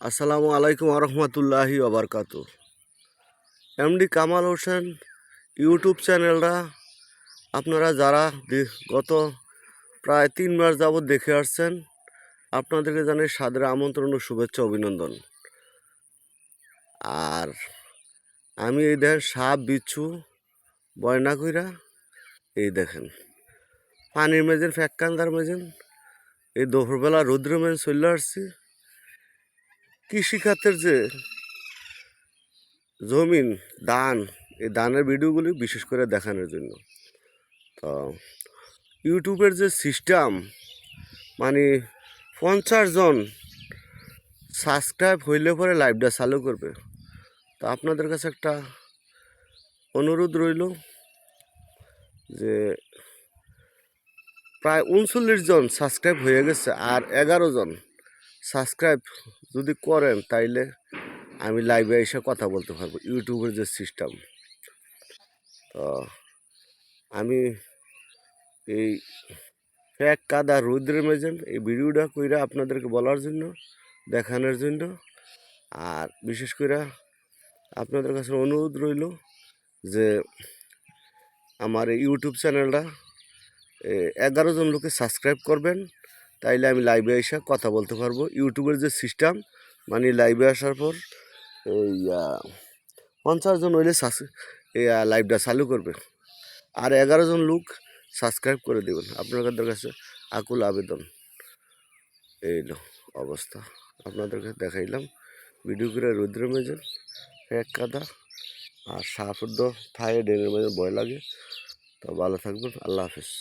আসসালামু আলাইকুম আরহামতুল্লাহি ওবরকাত। MD Kamal Hossain YouTube চ্যানেলটা আপনারা যারা গত প্রায় 3 মাস যাবৎ দেখে আসছেন, আপনাদেরকে জানাই সাদরে আমন্ত্রণ ও শুভেচ্ছা অভিনন্দন। আর আমি এই দেখেন সাপ বিচ্ছু বয়না কইরা এই দেখেন পানির মেজেন ফ্যাক্কান্দার মেজেন এই দুপুরবেলা রৌদ্র মেজেন চলে আসছি। কৃষিখাতের যে জমিন ধান, এই ধানের ভিডিওগুলি বিশেষ করে দেখানোর জন্য। তো ইউটিউবের যে সিস্টেম, মানে 50 জন সাবস্ক্রাইব হইলে পরে লাইভটা চালু করবে। তো আপনাদের কাছে একটা অনুরোধ রইল যে প্রায় 39 জন সাবস্ক্রাইব হয়ে গেছে, আর 11 জন সাবস্ক্রাইব যদি করেন তাইলে আমি লাইভে এসে কথা বলতে পারবো। ইউটিউবের যে সিস্টেম, তো আমি এই ফ্যাক কাদা রৌদ্রের মেজেন এই ভিডিওটা কইরা আপনাদেরকে বলার জন্য, দেখানোর জন্য। আর বিশেষ করে আপনাদের কাছে অনুরোধ রইল যে আমার এই ইউটিউব চ্যানেলটা 11 জন লোকে সাবস্ক্রাইব করবেন, তাইলে আমি লাইভে এসে কথা বলতে পারবো। ইউটিউবের যে সিস্টেম, মানে লাইভে আসার পর এই 50 জন হইলে এই লাইভটা চালু করবে, আর 11 জন লোক সাবস্ক্রাইব করে দেবেন। আপনাদের কাছে আকুল আবেদন। এইলো অবস্থা আপনাদেরকে দেখাইলাম ভিডিও করে। রৌদ্র মেজেন এক কাদা আর সাপদ থায়ে ডেঙ্গের মেজে ভয় লাগে। তো ভালো থাকবেন, আল্লাহ হাফিজ।